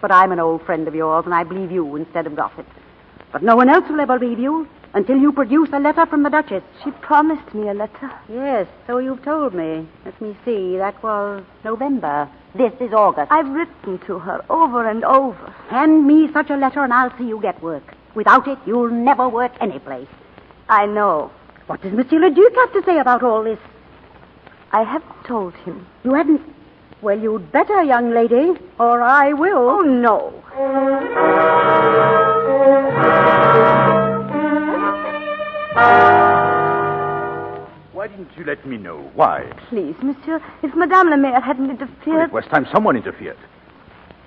But I'm an old friend of yours, and I believe you instead of gossip. But no one else will ever believe you until you produce a letter from the Duchess. She promised me a letter. Yes, so you've told me. Let me see. That was November. This is August. I've written to her over and over. Hand me such a letter and I'll see you get work. Without it, you'll never work anyplace. I know. What does Monsieur le Duc have to say about all this? I have told him. You hadn't... Well, you'd better, young lady, or I will. Oh, no. Why didn't you let me know? Why? Please, monsieur, if Madame la Mayor hadn't interfered... It was time someone interfered.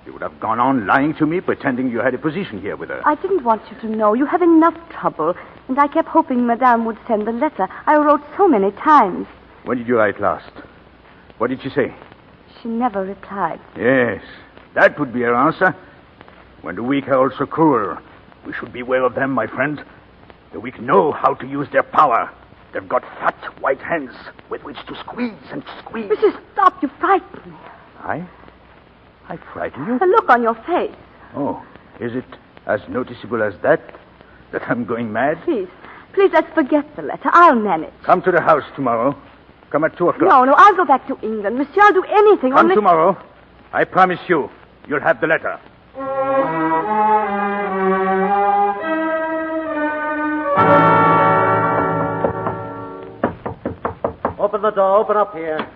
You would have gone on lying to me, pretending you had a position here with her. I didn't want you to know. You have enough trouble. And I kept hoping Madame would send the letter. I wrote so many times. When did you write last? What did she say? She never replied. Yes, that would be her answer. When the weak are also cruel, we should beware of them, my friend. The weak know how to use their power. They've got fat, white hands with which to squeeze and squeeze. Monsieur, stop. You frighten me. I frighten you? The look on your face. Oh, is it as noticeable as that I'm going mad? Please, let's forget the letter. I'll manage. Come to the house tomorrow. Come at 2 o'clock. No, I'll go back to England. Monsieur, I'll do anything. Come tomorrow. I promise you'll have the letter. Open the door. Open up here.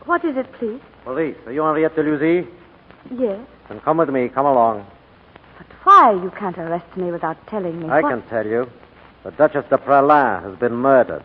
What is it, please? Police. Are you Henriette de Luzy? Yes. Then come with me. Come along. But why? You can't arrest me without telling me. I can tell you. The Duchess de Praslin has been murdered.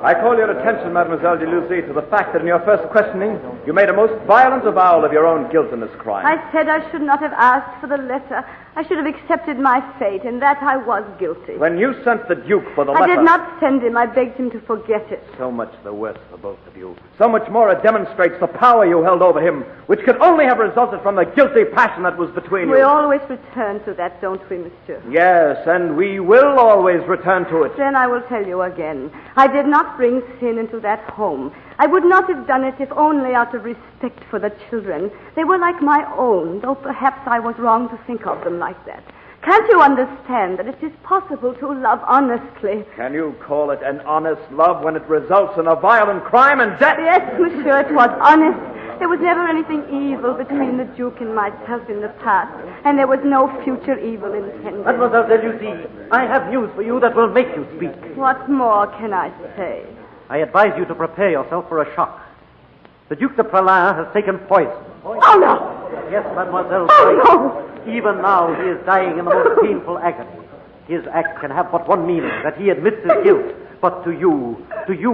I call your attention, Mademoiselle de Lucy, to the fact that in your first questioning, you made a most violent avowal of your own guilt in this crime. I said I should not have asked for the letter. I should have accepted my fate, and that I was guilty. When you sent the Duke for the letter... I did not send him. I begged him to forget it. So much the worse for both of you. So much more it demonstrates the power you held over him, which could only have resulted from the guilty passion that was between you. We always return to that, don't we, monsieur? Yes, and we will always return to it. Then I will tell you again. I did not bring sin into that home. I would not have done it if only out of respect for the children. They were like my own, though perhaps I was wrong to think of them like that. Can't you understand that it is possible to love honestly? Can you call it an honest love when it results in a violent crime and death? Yes, monsieur, it was honest. There was never anything evil between the Duke and myself in the past, and there was no future evil intended. Mademoiselle de Lucy, I have news for you that will make you speak. What more can I say? I advise you to prepare yourself for a shock. The Duke de Praslin has taken poison. Oh, no! Yes, mademoiselle. Oh, no! Even now, he is dying in the most painful agony. His act can have but one meaning, that he admits his guilt. But to you,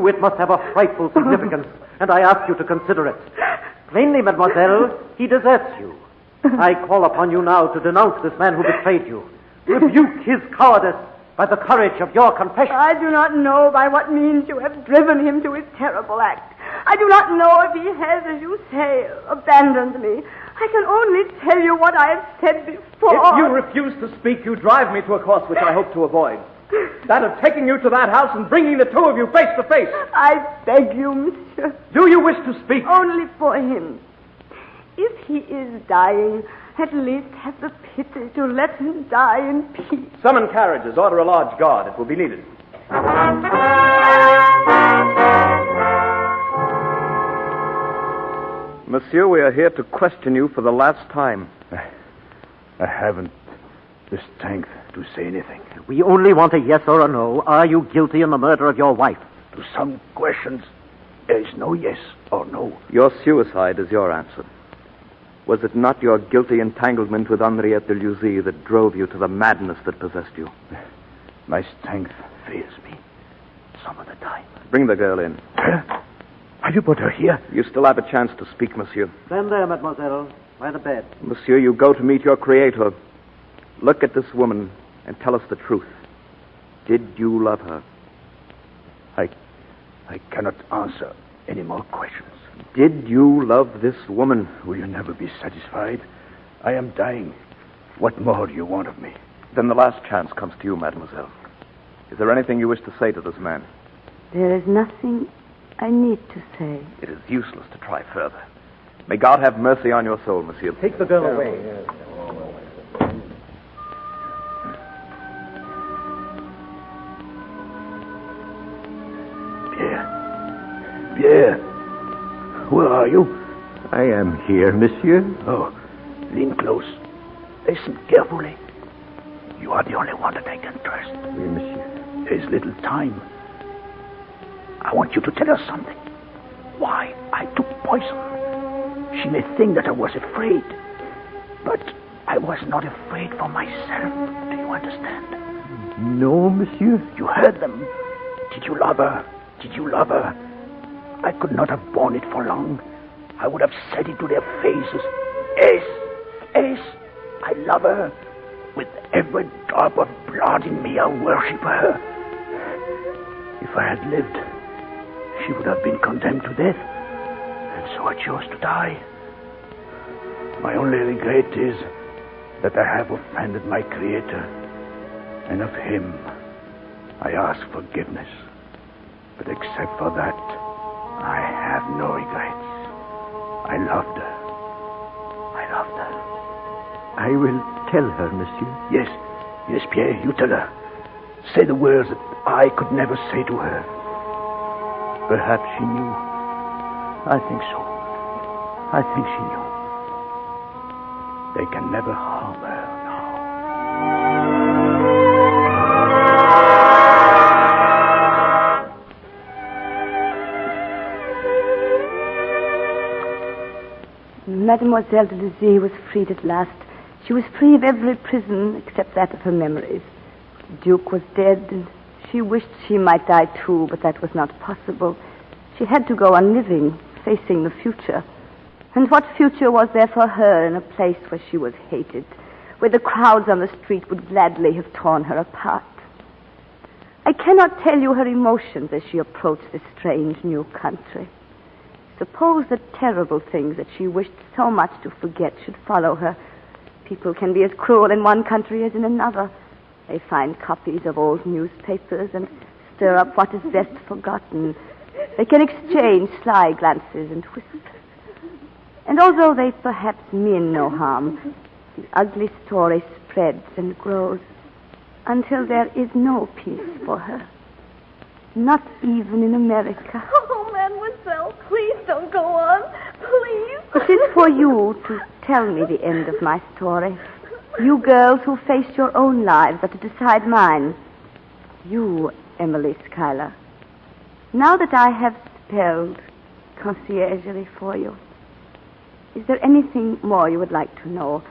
it must have a frightful significance, and I ask you to consider it. Plainly, mademoiselle, he deserts you. I call upon you now to denounce this man who betrayed you. Rebuke his cowardice by the courage of your confession. I do not know by what means you have driven him to his terrible act. I do not know if he has, as you say, abandoned me. I can only tell you what I have said before. If you refuse to speak, you drive me to a course which I hope to avoid. That of taking you to that house and bringing the two of you face to face. I beg you, monsieur. Do you wish to speak? Only for him. If he is dying, at least have the pity to let him die in peace. Summon carriages. Order a large guard. It will be needed. Monsieur, we are here to question you for the last time. I haven't the strength to say anything. We only want a yes or a no. Are you guilty in the murder of your wife? To some questions, there is no yes or no. Your suicide is your answer. Was it not your guilty entanglement with Henriette de Luzy that drove you to the madness that possessed you? My strength fails me some of the time. Bring the girl in. Have you brought her here? You still have a chance to speak, monsieur. Stand there, mademoiselle, by the bed. Monsieur, you go to meet your creator. Look at this woman and tell us the truth. Did you love her? I cannot answer any more questions. Did you love this woman? Will you never be satisfied? I am dying. What more do you want of me? Then the last chance comes to you, mademoiselle. Is there anything you wish to say to this man? There is nothing I need to say. It is useless to try further. May God have mercy on your soul, monsieur. Take the girl away. Pierre, where are you? I am here, monsieur. Oh, lean close. Listen carefully. You are the only one that I can trust. Oui, monsieur. There is little time. I want you to tell her something. Why I took poison. She may think that I was afraid. But I was not afraid for myself. Do you understand? No, monsieur. You heard them. Did you love her? Did you love her? I could not have borne it for long. I would have said it to their faces. Yes, I love her. With every drop of blood in me, I worship her. If I had lived, she would have been condemned to death. And so I chose to die. My only regret is that I have offended my Creator. And of Him, I ask forgiveness. But except for that, I have no regrets. I loved her. I will tell her, monsieur. Yes, Pierre, you tell her. Say the words that I could never say to her. Perhaps she knew. I think so. I think she knew. They can never harm her now. Mademoiselle de Luzy was freed at last. She was free of every prison except that of her memories. The Duke was dead, and she wished she might die too, but that was not possible. She had to go on living, facing the future. And what future was there for her in a place where she was hated, where the crowds on the street would gladly have torn her apart? I cannot tell you her emotions as she approached this strange new country. Suppose the terrible things that she wished so much to forget should follow her. People can be as cruel in one country as in another. They find copies of old newspapers and stir up what is best forgotten. They can exchange sly glances and whispers. And although they perhaps mean no harm, the ugly story spreads and grows until there is no peace for her. Not even in America. Oh, Mademoiselle, please don't go on. Please. It is for you to tell me the end of my story. You girls who face your own lives are to decide mine. You, Emily Schuyler. Now that I have spelled conciergerie for you, is there anything more you would like to know?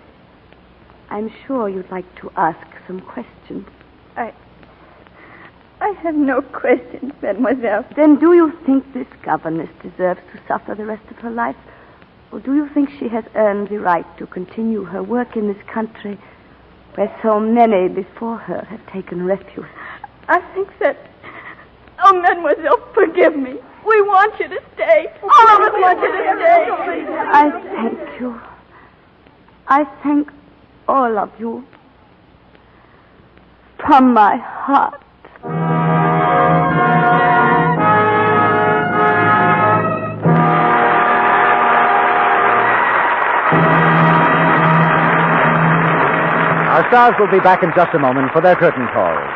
I'm sure you'd like to ask some questions. I have no questions, Mademoiselle. Then do you think this governess deserves to suffer the rest of her life? Or do you think she has earned the right to continue her work in this country where so many before her have taken refuge? I think that... Oh, Mademoiselle, forgive me. We want you to stay. All of us want you to stay. I thank you. I thank all of you. From my heart. Our stars will be back in just a moment for their curtain calls.